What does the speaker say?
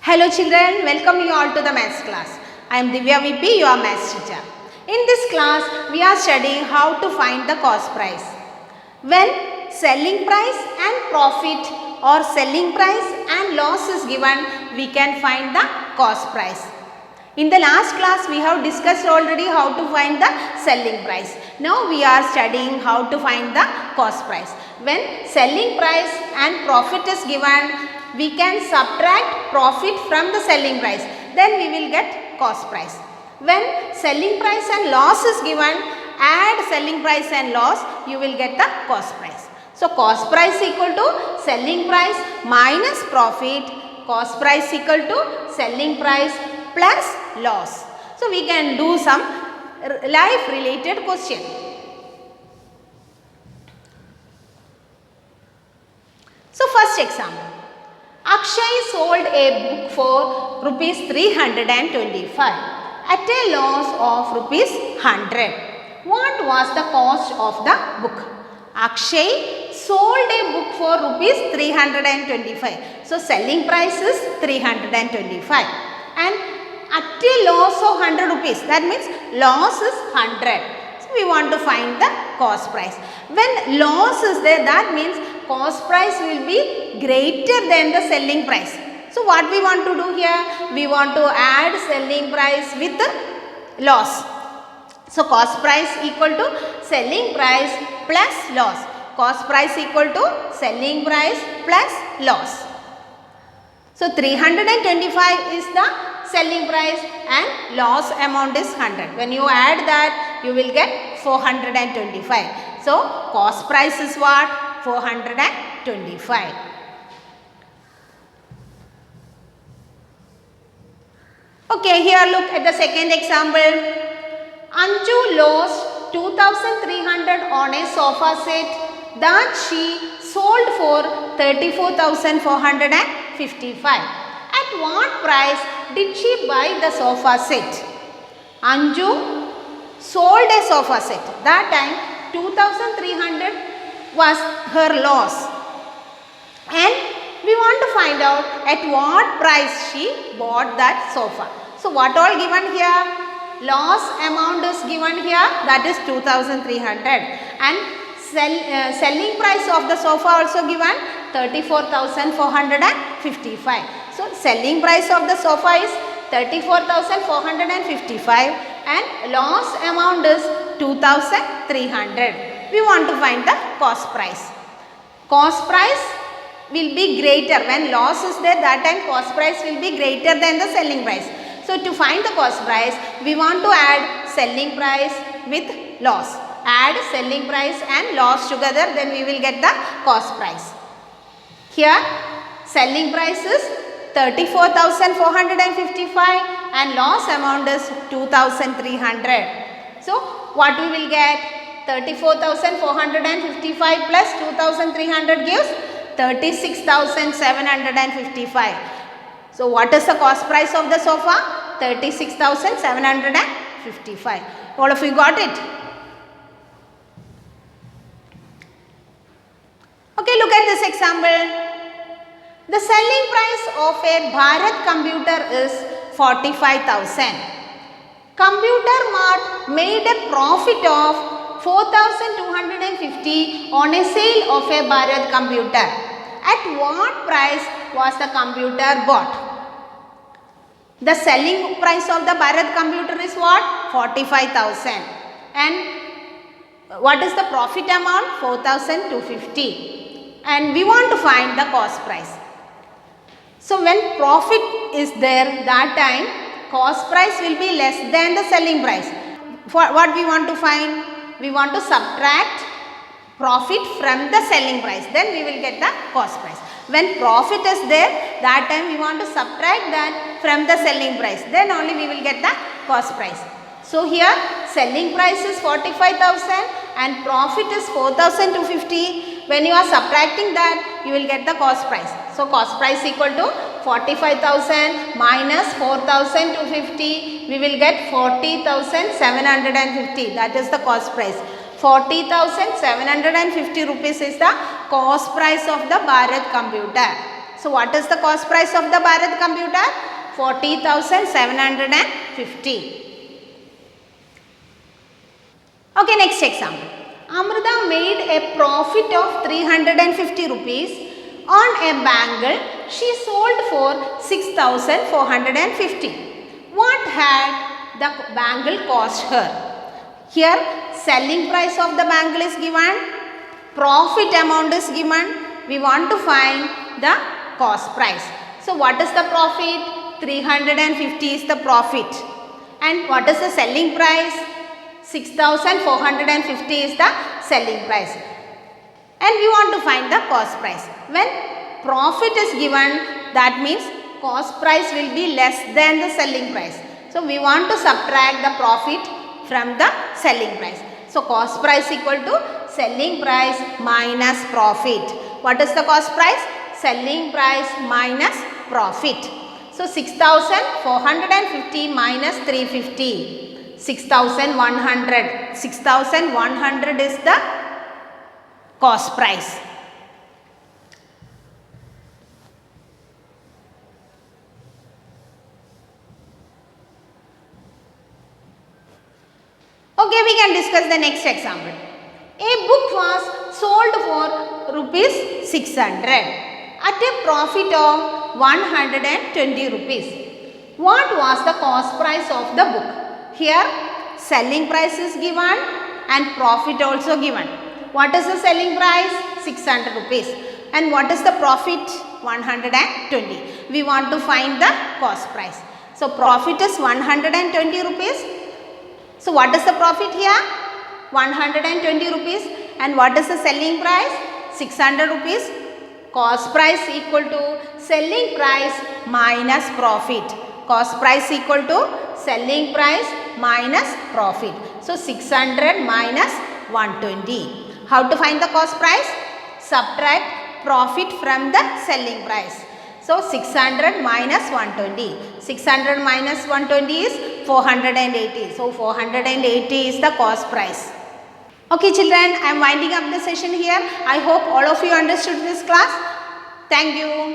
Hello children, welcome you all to the maths class. I am Divya VP, your maths teacher. In this class, we are studying how to find the cost price. When selling price and profit or selling price and loss is given, we can find the cost price. In the last class, we have discussed already how to find the selling price. Now we are studying how to find the cost price. When selling price and profit is given, we can subtract profit from the selling price. Then we will get cost price. When selling price and loss is given, add selling price and loss, you will get the cost price. So cost price equal to selling price minus profit, cost price equal to selling price plus loss. So we can do some life related question. So first example, Akshay sold a book for rupees 325 at a loss of rupees 100. What was the cost of the book? Akshay sold a book for rupees 325. So selling price is 325 and at a loss of 100 rupees, that means loss is 100. So we want to find the cost price. When loss is there, that means cost price will be greater than the selling price. So what we want to do here? We want to add selling price with the loss. So cost price equal to selling price plus loss. Cost price equal to selling price plus loss. So 325 is the selling price and loss amount is 100. When you add that, you will get 425. So cost price is what? 425. Okay, here look at the second example. Anju lost 2,300 on a sofa set that she sold for 34,455. At what price did she buy the sofa set? Anju sold a sofa set. That time 2,300 was her loss. And we want to find out at what price she bought that sofa. So what all given here? Loss amount is given here, that is 2,300 and selling price of the sofa also given 34,455. So selling price of the sofa is 34,455 and loss amount is 2,300. We want to find the cost price. Cost price will be greater when loss is there, that time cost price will be greater than the selling price. So to find the cost price, we want to add selling price with loss. Add selling price and loss together, then we will get the cost price. Here selling price is 34,455 and loss amount is 2,300. So what we will get? 34,455 plus 2,300 gives 36,755. So what is the cost price of the sofa? 36,755. All of you got it? Okay, look at this example. The selling price of a Bharat computer is 45,000. Computer Mart made a profit of 4,250 on a sale of a Bharat computer. At what price was the computer bought? The selling price of the Bharat computer is what? 45,000. And what is the profit amount? 4,250. And we want to find the cost price. So when profit is there, that time cost price will be less than the selling price. For what we want to find? We want to subtract profit from the selling price, then we will get the cost price. When profit is there, that time we want to subtract that from the selling price, then only we will get the cost price. So here selling price is 45,000 and profit is 4,250. When you are subtracting that, you will get the cost price. So cost price equal to 45,000 minus 4,250, we will get 40,750. That is the cost price. 40,750 rupees is the cost price of the Bharat computer. So what is the cost price of the Bharat computer? 40,750. Okay, next example. Amrita made a profit of 350 rupees on a bangle she sold for 6,450. What had the bangle cost her? Here selling price of the bangle is given, profit amount is given. We want to find the cost price. So what is the profit? 350 is the profit. And what is the selling price? 6,450 is the selling price. And we want to find the cost price. When profit is given, that means cost price will be less than the selling price. So we want to subtract the profit from the selling price. So cost price equal to selling price minus profit. What is the cost price? Selling price minus profit. So 6,450 minus 350. 6,100. 6,100 is the cost price. Okay, we can discuss the next example. A book was sold for rupees 600 at a profit of 120 rupees. What was the cost price of the book? Here selling price is given and profit also given. What is the selling price? 600 rupees. And what is the profit? 120. We want to find the cost price. So profit is 120 rupees. So what is the profit here? 120 rupees. And what is the selling price? 600 rupees. Cost price equal to selling price minus profit. Cost price equal to selling price minus profit. So 600 minus 120. How to find the cost price? Subtract profit from the selling price. So 600 minus 120. 600 minus 120 is 480. So 480 is the cost price. Okay children, I am winding up the session here. I hope all of you understood this class. Thank you.